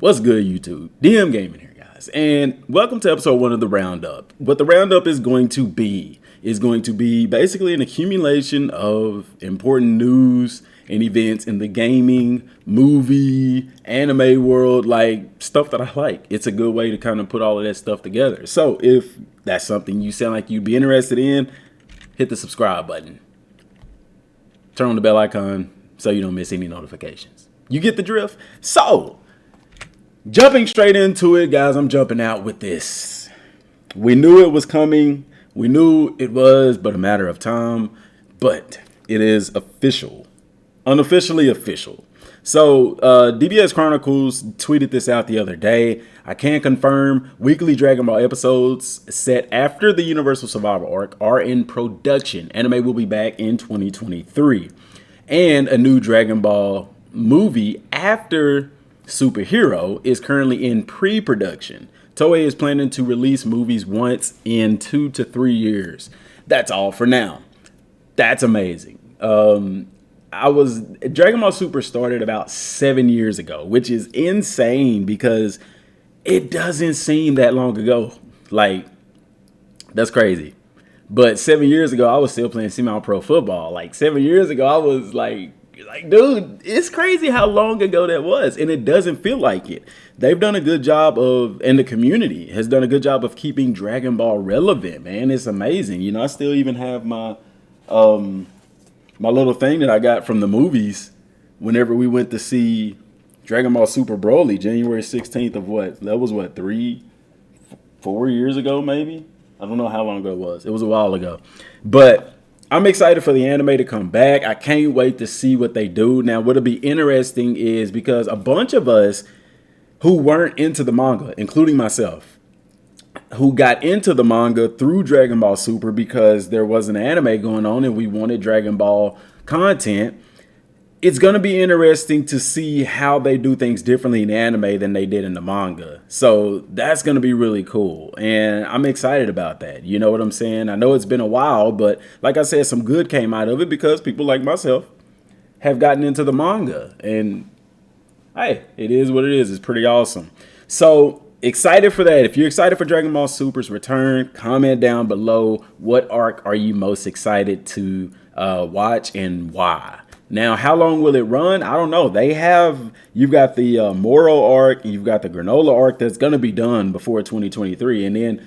What's good, YouTube? DM Gaming here, guys, and welcome to episode 1 of the Roundup. What the Roundup is going to be basically an accumulation of important news and events in the gaming, movie, anime world, like stuff that I like. It's a good way to kind of put all of that stuff together. So if that's something you sound like you'd be interested in, hit the subscribe button. Turn on the bell icon so you don't miss any notifications. You get the drift? So, jumping straight into it, guys, I'm jumping out with this. We knew it was coming. We knew it was but a matter of time. But it is official. Unofficially official. So, DBS Chronicles tweeted this out the other day. I can confirm weekly Dragon Ball episodes set after the Universal Survival arc are in production. Anime will be back in 2023. And a new Dragon Ball movie after Superhero is currently in pre-production. Toei is planning to release movies once in 2 to 3 years. That's all for now. That's amazing. Dragon Ball Super started about 7 years ago, which is insane because it doesn't seem that long ago. Like, that's crazy. But 7 years ago, I was still playing semi-pro football. Like 7 years ago, I was like, dude, it's crazy how long ago that was. And it doesn't feel like it. They've done a good job and the community has done a good job of keeping Dragon Ball relevant, man. It's amazing. You know, I still even have my little thing that I got from the movies whenever we went to see Dragon Ball Super Broly, January 16th of what? That was what, 4 years ago, maybe? I don't know how long ago it was. It was a while ago. But I'm excited for the anime to come back. I can't wait to see what they do. Now, what'll be interesting is because a bunch of us who weren't into the manga, including myself, who got into the manga through Dragon Ball Super because there was an anime going on and we wanted Dragon Ball content, it's going to be interesting to see how they do things differently in anime than they did in the manga. So that's going to be really cool. And I'm excited about that. You know what I'm saying? I know it's been a while, but like I said, some good came out of it because people like myself have gotten into the manga. And hey, it is what it is. It's pretty awesome. So excited for that. If you're excited for Dragon Ball Super's return, comment down below what arc are you most excited to watch and why. Now, how long will it run? I don't know. You've got the Moro arc, you've got the Granola arc that's going to be done before 2023. And then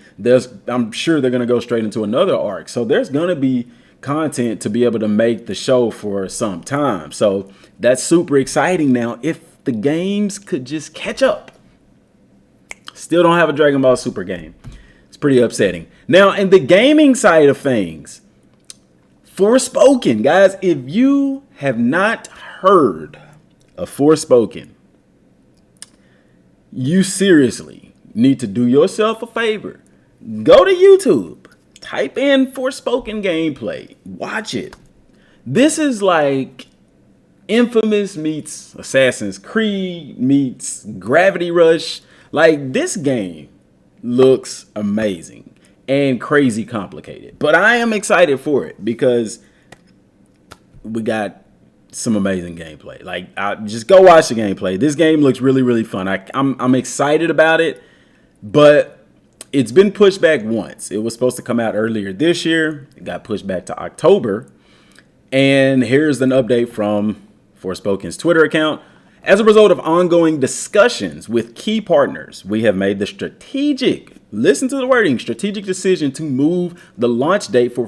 I'm sure they're going to go straight into another arc. So there's going to be content to be able to make the show for some time. So that's super exciting. Now, if the games could just catch up. Still don't have a Dragon Ball Super game. It's pretty upsetting. Now, in the gaming side of things, Forspoken, guys, if you have not heard of Forspoken, you seriously need to do yourself a favor. Go to YouTube, type in Forspoken gameplay, watch it. This is like Infamous meets Assassin's Creed meets Gravity Rush. Like, this game looks amazing and crazy complicated. But I am excited for it because we got some amazing gameplay. Like, just go watch the gameplay. This game looks really, really fun. I'm excited about it, but it's been pushed back once. It was supposed to come out earlier this year. It got pushed back to October. And here's an update from Forspoken's Twitter account. As a result of ongoing discussions with key partners, we have made the strategic decision to move the launch date for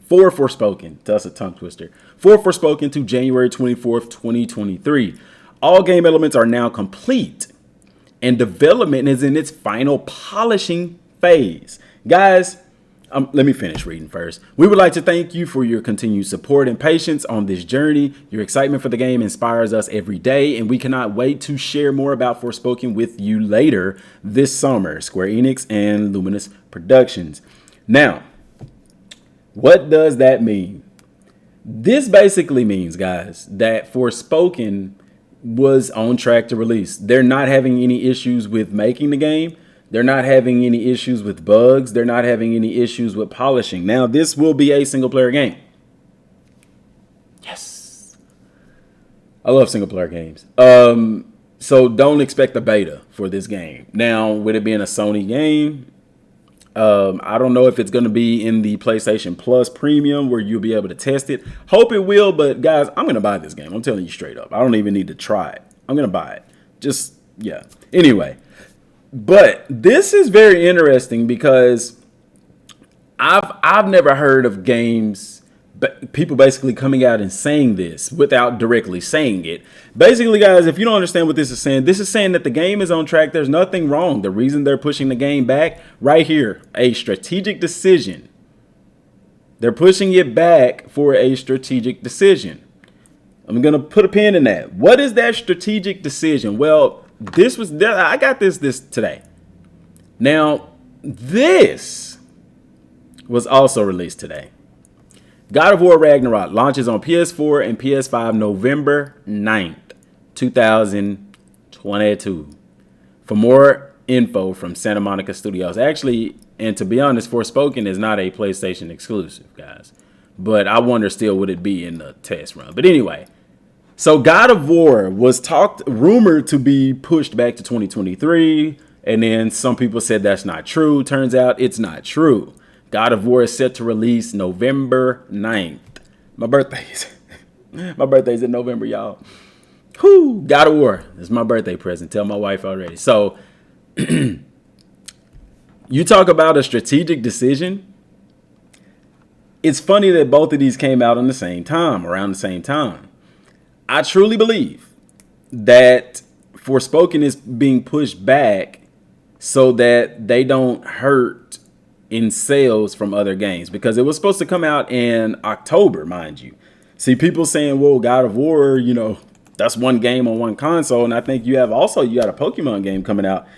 Forspoken. That's a tongue twister. For Forspoken to January 24th, 2023. All game elements are now complete and development is in its final polishing phase. Guys, let me finish reading first. We would like to thank you for your continued support and patience on this journey. Your excitement for the game inspires us every day, and we cannot wait to share more about Forspoken with you later this summer. Square Enix and Luminous Productions. Now, what does that mean? This basically means, guys, that Forspoken was on track to release. They're not having any issues with making the game. They're not having any issues with bugs. They're not having any issues with polishing. Now, this will be a single-player game. Yes. I love single-player games. So don't expect a beta for this game. Now, with it being a Sony game, I don't know if it's going to be in the PlayStation Plus Premium where you'll be able to test it. Hope it will, but guys, I'm going to buy this game. I'm telling you straight up. I don't even need to try it. I'm going to buy it. Just, yeah. Anyway, but this is very interesting because I've never heard of games, people basically coming out and saying this without directly saying it. Basically, guys, if you don't understand what this is saying that the game is on track. There's nothing wrong. The reason they're pushing the game back right here, a strategic decision. They're pushing it back for a strategic decision. I'm going to put a pin in that. What is that strategic decision? Well, I got this today. Now, this was also released today. God of War Ragnarok launches on PS4 and PS5 November 9th, 2022. For more info from Santa Monica Studios. Actually, and to be honest, Forspoken is not a PlayStation exclusive, guys. But I wonder still would it be in the test run. But anyway, so God of War was rumored to be pushed back to 2023. And then some people said that's not true. Turns out it's not true. God of War is set to release November 9th. My birthday's in November, y'all. Whoo, God of War. It's my birthday present. Tell my wife already. So you talk about a strategic decision. It's funny that both of these came out on the same time, around the same time. I truly believe that Forspoken is being pushed back so that they don't hurt in sales from other games, because it was supposed to come out in October, mind you. See, people saying, well, God of War, that's one game on one console. And I think you got a Pokemon game coming out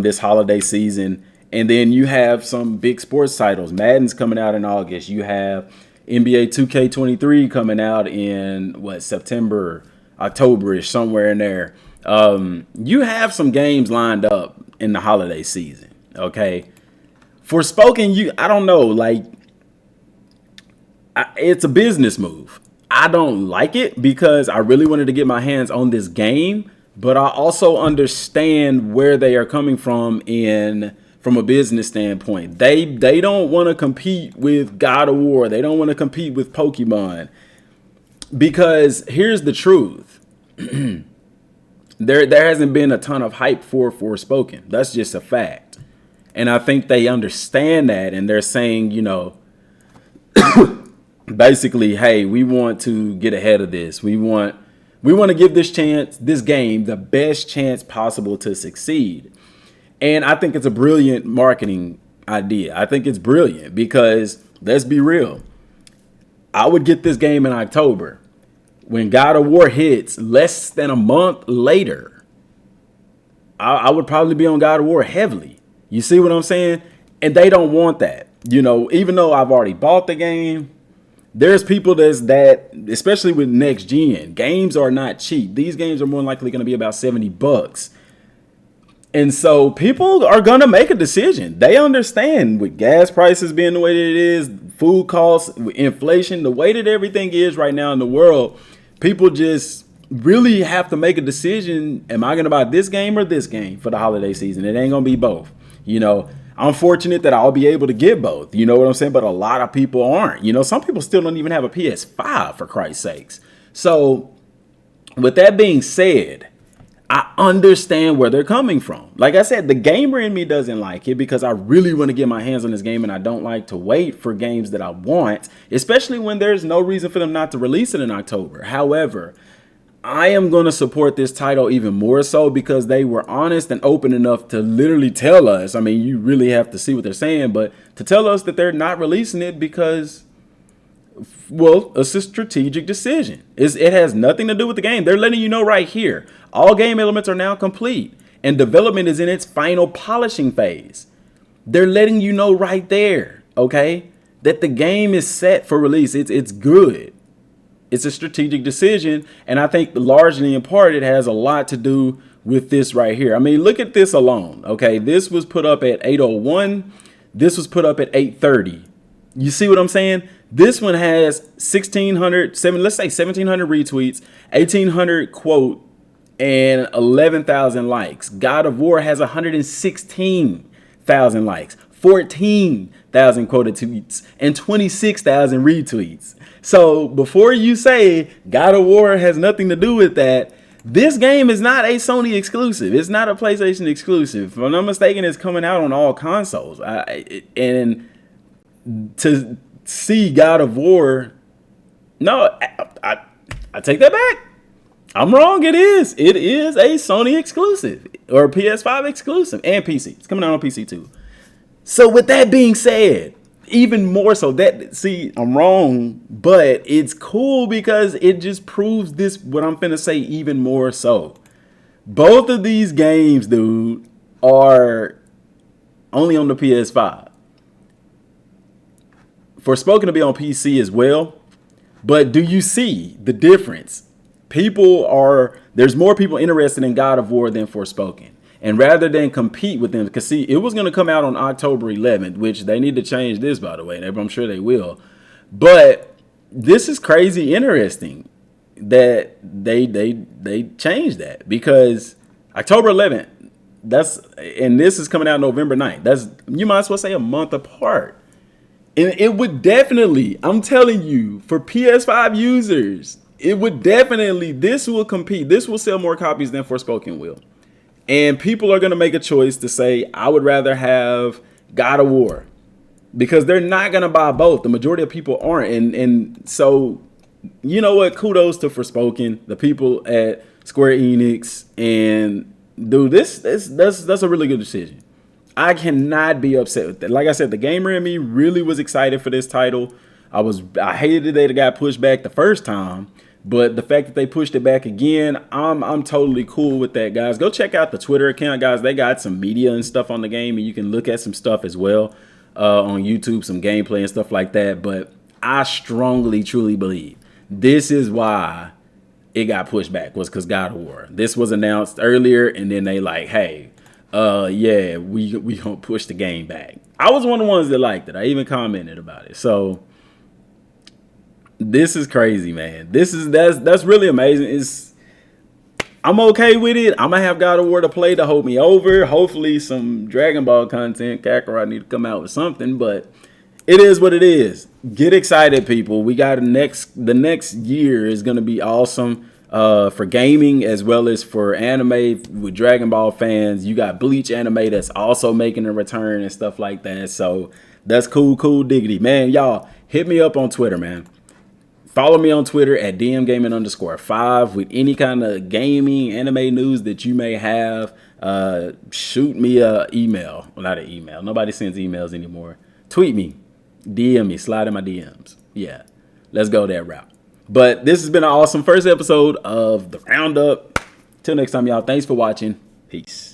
this holiday season. And then you have some big sports titles. Madden's coming out in August. You have NBA 2K23 coming out in September, October-ish, somewhere in there. You have some games lined up in the holiday season. Okay. Forspoken, I don't know, it's a business move. I don't like it because I really wanted to get my hands on this game, but I also understand where they are coming from from a business standpoint. They don't want to compete with God of War. They don't want to compete with Pokemon, because here's the truth. There hasn't been a ton of hype for Forspoken. That's just a fact. And I think they understand that, and they're saying, basically, hey, we want to get ahead of this. We want to give this game, the best chance possible to succeed. And I think it's a brilliant marketing idea. I think it's brilliant because, let's be real, I would get this game in October. When God of War hits less than a month later, I would probably be on God of War heavily. You see what I'm saying? And they don't want that. Even though I've already bought the game, there's people that, especially with next gen, games are not cheap. These games are more likely going to be about $70. And so people are going to make a decision. They understand, with gas prices being the way that it is, food costs, inflation, the way that everything is right now in the world, people just really have to make a decision. Am I going to buy this game or this game for the holiday season? It ain't going to be both. I'm fortunate that I'll be able to get both. You know what I'm saying? But a lot of people aren't. Some people still don't even have a PS5, for Christ's sakes. So with that being said, I understand where they're coming from. Like I said, the gamer in me doesn't like it because I really want to get my hands on this game, and I don't like to wait for games that I want, especially when there's no reason for them not to release it in October. However, I am going to support this title even more so because they were honest and open enough to literally tell us. I mean, you really have to see what they're saying, but to tell us that they're not releasing it because, well, it's a strategic decision. It has nothing to do with the game. They're letting you know right here. All game elements are now complete and development is in its final polishing phase. They're letting you know right there, okay, that the game is set for release. It's good. It's a strategic decision, and I think largely in part it has a lot to do with this right here. I mean, look at this alone, okay? This was put up at 8:01. This was put up at 8:30. You see what I'm saying? This one has 1,600 retweets, 1,800 quote and 11,000 likes. God of War has 116,000 likes, 14,000 quoted tweets, and 26,000 retweets. So before you say God of War has nothing to do with that, this game is not a Sony exclusive. It's not a PlayStation exclusive. If I'm not mistaken, it's coming out on all consoles. And to see God of War, no, I take that back. I'm wrong. It is. It is a Sony exclusive or PS5 exclusive and PC. It's coming out on PC too. So with that being said, even more so I'm wrong, but it's cool because it just proves this, what I'm finna say, even more so. Both of these games, dude, are only on the PS5. Forspoken to be on PC as well. But do you see the difference? There's more people interested in God of War than Forspoken. And rather than compete with them, because see, it was going to come out on October 11th, which they need to change this, by the way. I'm sure they will. But this is crazy interesting that they changed that, because October 11th, and this is coming out November 9th. You might as well say a month apart. And it would definitely, I'm telling you, for PS5 users, this will compete. This will sell more copies than Forspoken will. And people are going to make a choice to say, I would rather have God of War, because they're not going to buy both. The majority of people aren't. And so, you know what? Kudos to Forspoken, the people at Square Enix. And dude, that's a really good decision. I cannot be upset with that. Like I said, the gamer in me really was excited for this title. I hated that it got pushed back the first time. But the fact that they pushed it back again, I'm totally cool with that, guys. Go check out the Twitter account, guys. They got some media and stuff on the game, and you can look at some stuff as well on YouTube, some gameplay and stuff like that. But I strongly, truly believe this is why it got pushed back, was because God of War. This was announced earlier, and then they like, hey, yeah, we gonna push the game back. I was one of the ones that liked it. I even commented about it. So this is crazy, man. That's really amazing. I'm okay with it. I'm gonna have God of War to play to hold me over. Hopefully some Dragon Ball content. Kakarot need to come out with something, but it is what it is. Get excited, people. We got the next year is gonna be awesome for gaming as well as for anime with Dragon Ball fans. You got Bleach anime that's also making a return and stuff like that. So that's cool diggity, man. Y'all hit me up on Twitter, man. Follow me on Twitter at dmgaming_5 with any kind of gaming, anime news that you may have. Shoot me a email. Well, not an email. Nobody sends emails anymore. Tweet me. DM me. Slide in my DMs. Yeah. Let's go that route. But this has been an awesome first episode of The Roundup. Till next time, y'all. Thanks for watching. Peace.